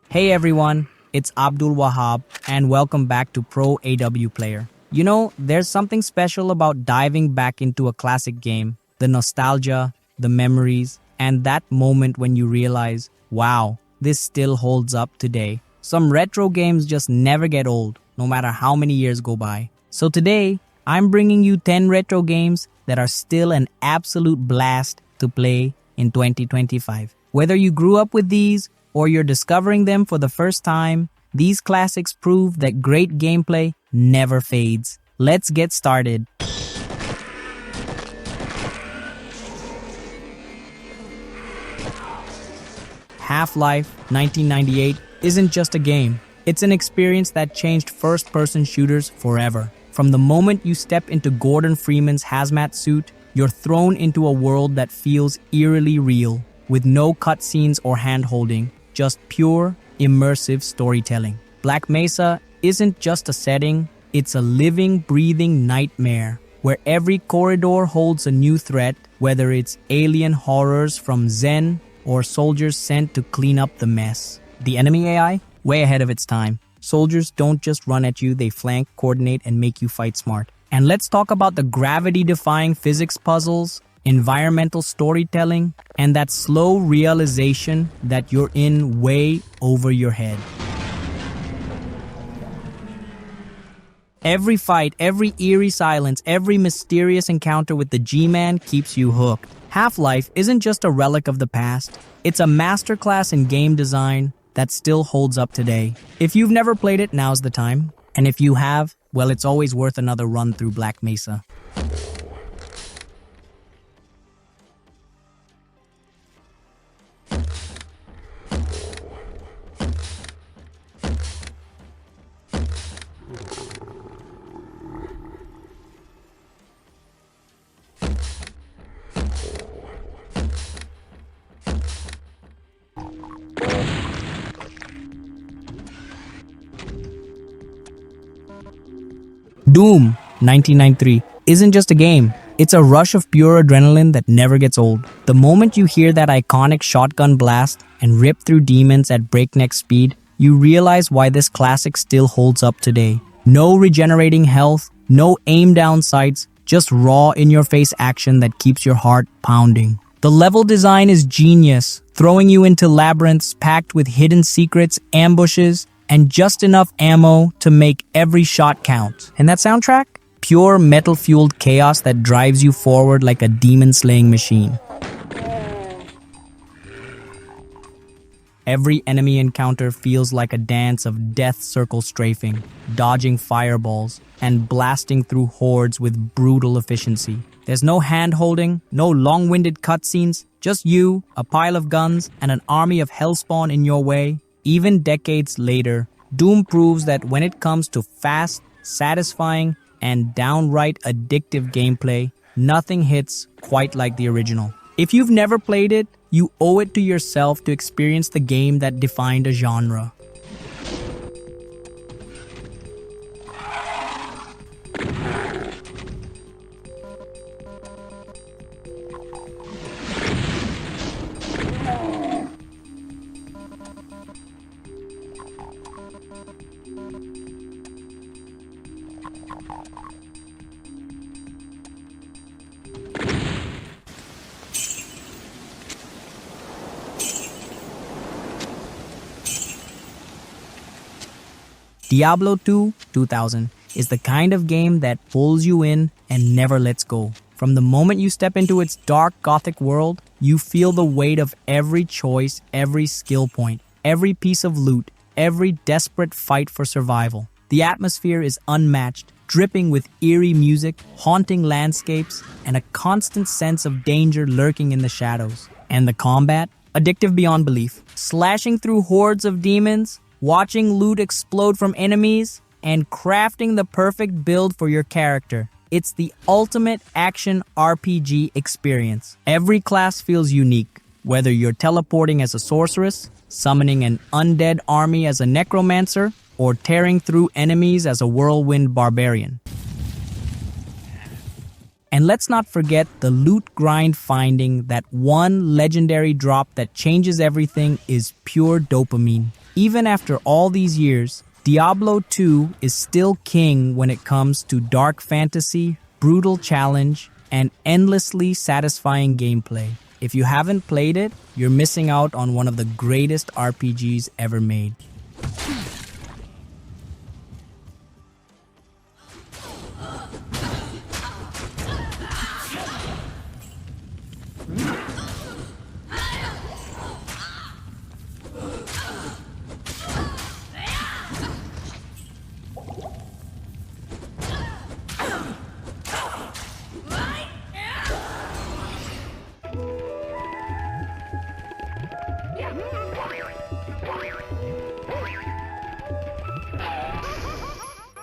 Hey everyone, it's Abdul Wahab and welcome back to proawplayer. You know, there's something special about diving back into a classic game, the nostalgia, the memories, and that moment when you realize, wow, this still holds up today. Some retro games just never get old, no matter how many years go by. So today, I'm bringing you 10 retro games that are still an absolute blast to play in 2025. Whether you grew up with these or you're discovering them for the first time, these classics prove that great gameplay never fades. Let's get started. Half-Life 1998 isn't just a game. It's an experience that changed first-person shooters forever. From the moment you step into Gordon Freeman's hazmat suit, you're thrown into a world that feels eerily real, with no cutscenes or hand-holding, just pure, immersive storytelling. Black Mesa isn't just a setting, it's a living, breathing nightmare, where every corridor holds a new threat, whether it's alien horrors from Zen or soldiers sent to clean up the mess. The enemy AI? Way ahead of its time. Soldiers don't just run at you, they flank, coordinate, and make you fight smart. And let's talk about the gravity-defying physics puzzles, environmental storytelling, and that slow realization that you're in way over your head. Every fight, every eerie silence, every mysterious encounter with the G-Man keeps you hooked. Half-Life isn't just a relic of the past, it's a masterclass in game design that still holds up today. If you've never played it, now's the time. And if you have, well, it's always worth another run through Black Mesa. Doom 1993 isn't just a game, it's a rush of pure adrenaline that never gets old. The moment you hear that iconic shotgun blast and rip through demons at breakneck speed, you realize why this classic still holds up today. No regenerating health, no aim down sights, just raw in-your-face action that keeps your heart pounding. The level design is genius, throwing you into labyrinths packed with hidden secrets, ambushes, and just enough ammo to make every shot count. And that soundtrack? Pure metal-fueled chaos that drives you forward like a demon-slaying machine. Every enemy encounter feels like a dance of death circle strafing, dodging fireballs, and blasting through hordes with brutal efficiency. There's no hand-holding, no long-winded cutscenes, just you, a pile of guns, and an army of hellspawn in your way. Even decades later, Doom proves that when it comes to fast, satisfying, and downright addictive gameplay, nothing hits quite like the original. If you've never played it, you owe it to yourself to experience the game that defined a genre. Diablo II 2000 is the kind of game that pulls you in and never lets go. From the moment you step into its dark gothic world, you feel the weight of every choice, every skill point, every piece of loot, every desperate fight for survival. The atmosphere is unmatched, dripping with eerie music, haunting landscapes, and a constant sense of danger lurking in the shadows. And the combat? Addictive beyond belief. Slashing through hordes of demons, watching loot explode from enemies, and crafting the perfect build for your character. It's the ultimate action RPG experience. Every class feels unique, whether you're teleporting as a sorceress, summoning an undead army as a necromancer, or tearing through enemies as a whirlwind barbarian. And let's not forget the loot grind. Finding that one legendary drop that changes everything is pure dopamine. Even after all these years, Diablo II is still king when it comes to dark fantasy, brutal challenge, and endlessly satisfying gameplay. If you haven't played it, you're missing out on one of the greatest RPGs ever made.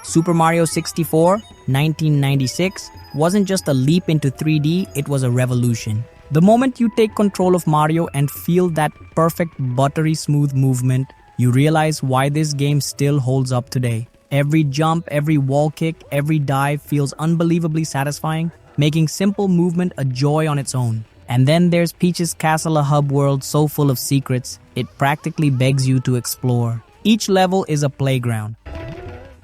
Super Mario 64, 1996, wasn't just a leap into 3D, it was a revolution. The moment you take control of Mario and feel that perfect buttery smooth movement, you realize why this game still holds up today. Every jump, every wall kick, every dive feels unbelievably satisfying, making simple movement a joy on its own. And then there's Peach's Castle, a hub world so full of secrets, it practically begs you to explore. Each level is a playground.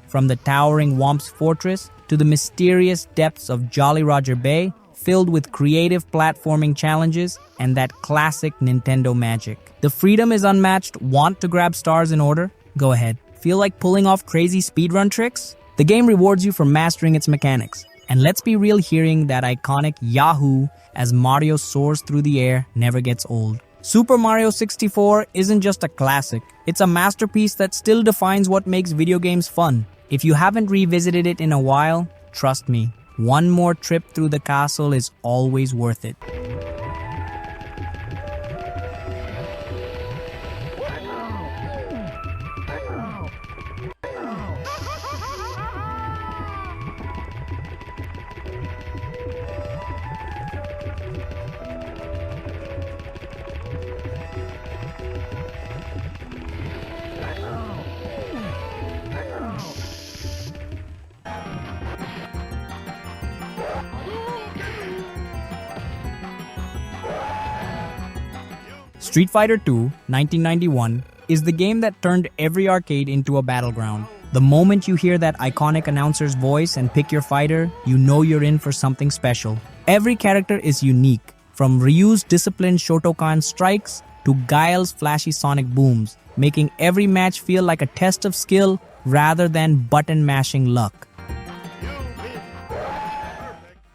From the towering Whomp's Fortress to the mysterious depths of Jolly Roger Bay, filled with creative platforming challenges and that classic Nintendo magic. The freedom is unmatched. Want to grab stars in order? Go ahead. Feel like pulling off crazy speedrun tricks? The game rewards you for mastering its mechanics. And let's be real, hearing that iconic Yahoo as Mario soars through the air never gets old. Super Mario 64 isn't just a classic, it's a masterpiece that still defines what makes video games fun. If you haven't revisited it in a while, trust me, one more trip through the castle is always worth it. Street Fighter II, 1991, is the game that turned every arcade into a battleground. The moment you hear that iconic announcer's voice and pick your fighter, you know you're in for something special. Every character is unique, from Ryu's disciplined Shotokan strikes to Guile's flashy sonic booms, making every match feel like a test of skill rather than button-mashing luck.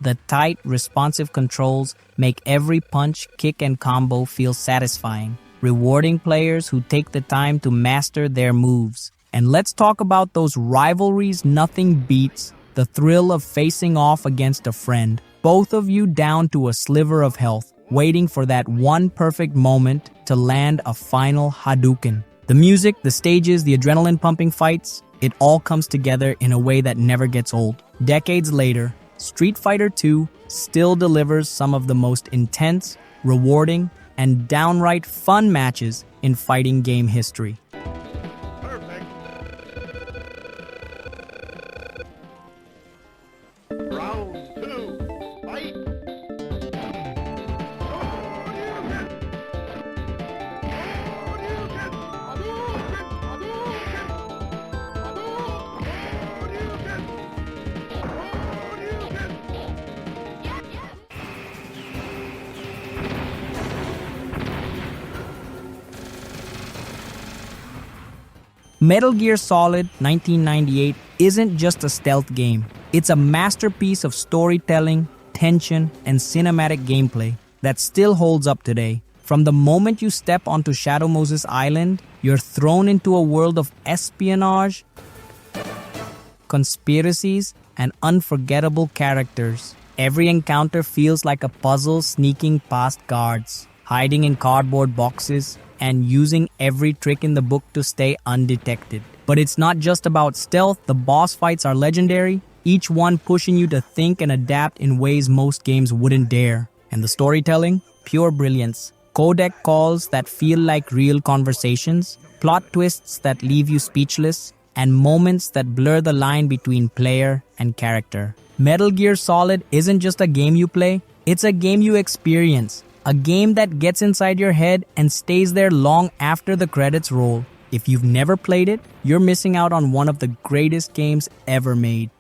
The tight, responsive controls make every punch, kick, and combo feel satisfying, rewarding players who take the time to master their moves. And let's talk about those rivalries nothing beats, the thrill of facing off against a friend, both of you down to a sliver of health, waiting for that one perfect moment to land a final Hadouken. The music, the stages, the adrenaline-pumping fights, it all comes together in a way that never gets old. Decades later, Street Fighter II still delivers some of the most intense, rewarding, and downright fun matches in fighting game history. Perfect. Round 2, fight! Metal Gear Solid 1998 isn't just a stealth game. It's a masterpiece of storytelling, tension, and cinematic gameplay that still holds up today. From the moment you step onto Shadow Moses Island, you're thrown into a world of espionage, conspiracies, and unforgettable characters. Every encounter feels like a puzzle, sneaking past guards, hiding in cardboard boxes, and using every trick in the book to stay undetected. But it's not just about stealth. The boss fights are legendary, each one pushing you to think and adapt in ways most games wouldn't dare. And the storytelling? Pure brilliance. Codec calls that feel like real conversations, plot twists that leave you speechless, and moments that blur the line between player and character. Metal Gear Solid isn't just a game you play, it's a game you experience. A game that gets inside your head and stays there long after the credits roll. If you've never played it, you're missing out on one of the greatest games ever made.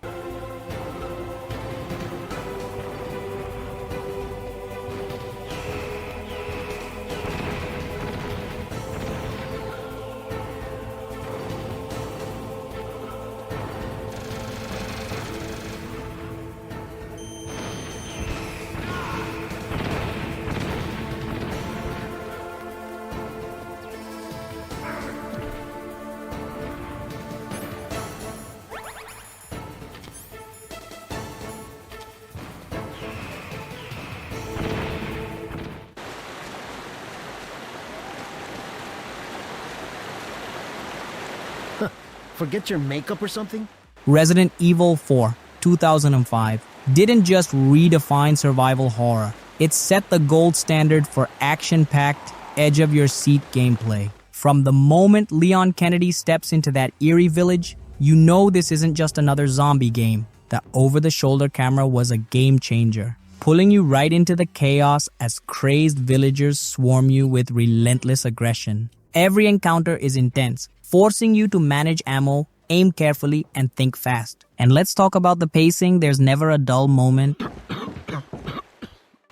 Forget your makeup or something? Resident Evil 4, 2005, didn't just redefine survival horror. It set the gold standard for action-packed, edge-of-your-seat gameplay. From the moment Leon Kennedy steps into that eerie village, you know this isn't just another zombie game. The over-the-shoulder camera was a game changer, pulling you right into the chaos as crazed villagers swarm you with relentless aggression. Every encounter is intense, forcing you to manage ammo, aim carefully, and think fast. And let's talk about the pacing. There's never a dull moment.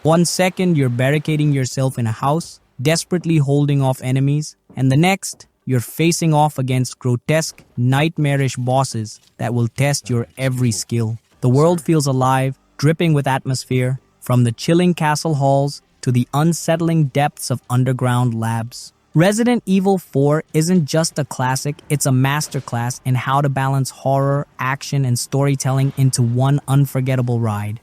1 second, you're barricading yourself in a house, desperately holding off enemies, and the next, you're facing off against grotesque, nightmarish bosses that will test your every skill. The world feels alive, dripping with atmosphere, from the chilling castle halls to the unsettling depths of underground labs. Resident Evil 4 isn't just a classic, it's a masterclass in how to balance horror, action, and storytelling into one unforgettable ride.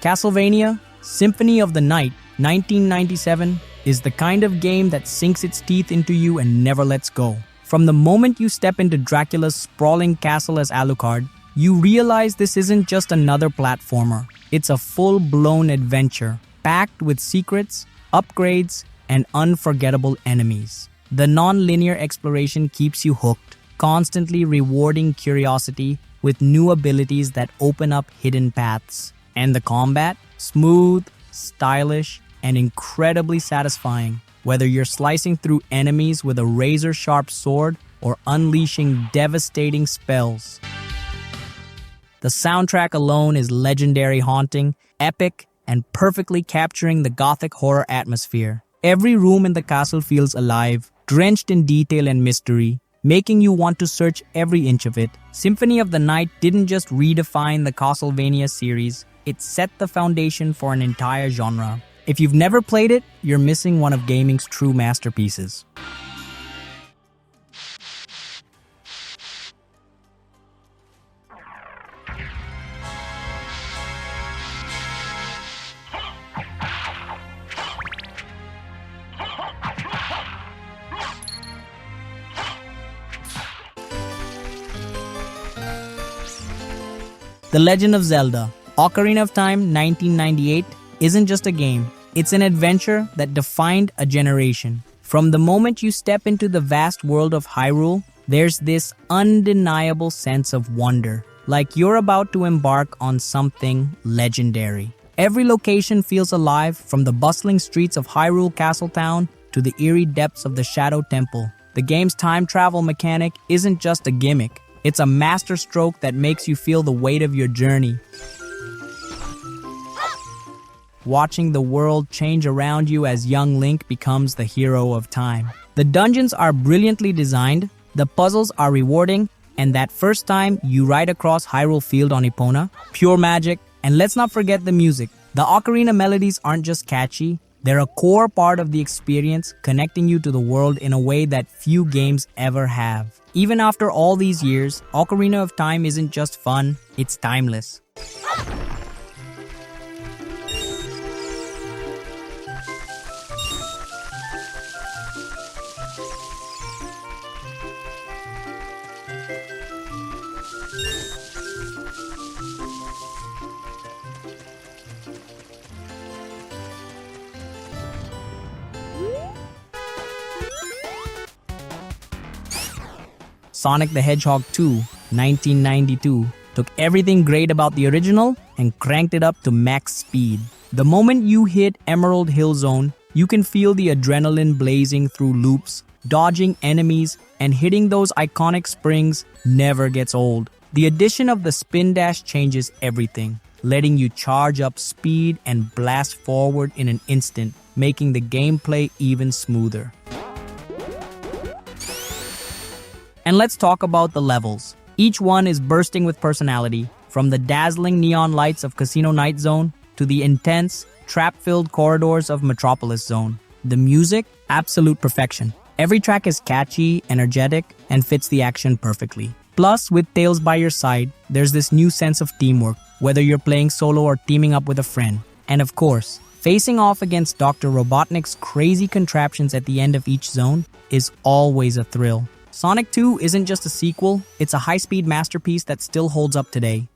Castlevania, Symphony of the Night, 1997, is the kind of game that sinks its teeth into you and never lets go. From the moment you step into Dracula's sprawling castle as Alucard, you realize this isn't just another platformer. It's a full-blown adventure, packed with secrets, upgrades, and unforgettable enemies. The non-linear exploration keeps you hooked, constantly rewarding curiosity with new abilities that open up hidden paths. And the combat? Smooth, stylish, and incredibly satisfying. Whether you're slicing through enemies with a razor-sharp sword or unleashing devastating spells. The soundtrack alone is legendary, haunting, epic, and perfectly capturing the gothic horror atmosphere. Every room in the castle feels alive, drenched in detail and mystery, making you want to search every inch of it. Symphony of the Night didn't just redefine the Castlevania series, it set the foundation for an entire genre. If you've never played it, you're missing one of gaming's true masterpieces. The Legend of Zelda, Ocarina of Time 1998, isn't just a game. It's an adventure that defined a generation. From the moment you step into the vast world of Hyrule, there's this undeniable sense of wonder, like you're about to embark on something legendary. Every location feels alive, from the bustling streets of Hyrule Castletown to the eerie depths of the Shadow Temple. The game's time travel mechanic isn't just a gimmick. It's a masterstroke that makes you feel the weight of your journey. Watching the world change around you as young Link becomes the hero of time. The dungeons are brilliantly designed, the puzzles are rewarding, and that first time you ride across Hyrule Field on Epona, pure magic. And let's not forget the music. The Ocarina melodies aren't just catchy, they're a core part of the experience, connecting you to the world in a way that few games ever have. Even after all these years, Ocarina of Time isn't just fun, it's timeless. Sonic the Hedgehog 2, 1992, took everything great about the original and cranked it up to max speed. The moment you hit Emerald Hill Zone, you can feel the adrenaline blazing through loops, dodging enemies, and hitting those iconic springs never gets old. The addition of the spin dash changes everything, letting you charge up speed and blast forward in an instant, making the gameplay even smoother. And let's talk about the levels. Each one is bursting with personality, from the dazzling neon lights of Casino Night Zone to the intense, trap-filled corridors of Metropolis Zone. The music, absolute perfection. Every track is catchy, energetic, and fits the action perfectly. Plus, with Tails by your side, there's this new sense of teamwork, whether you're playing solo or teaming up with a friend. And of course, facing off against Dr. Robotnik's crazy contraptions at the end of each zone is always a thrill. Sonic 2 isn't just a sequel, it's a high-speed masterpiece that still holds up today.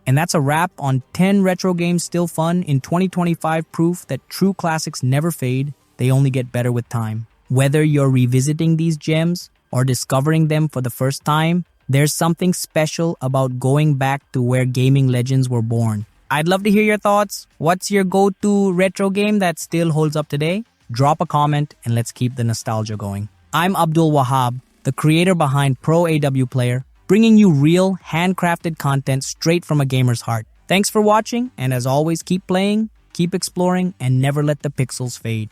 And that's a wrap on 10 retro games still fun in 2025, proof that true classics never fade, they only get better with time. Whether you're revisiting these gems or discovering them for the first time, there's something special about going back to where gaming legends were born. I'd love to hear your thoughts. What's your go-to retro game that still holds up today? Drop a comment and let's keep the nostalgia going. I'm Abdul Wahab, the creator behind proawplayer, bringing you real, handcrafted content straight from a gamer's heart. Thanks for watching, and as always, keep playing, keep exploring, and never let the pixels fade.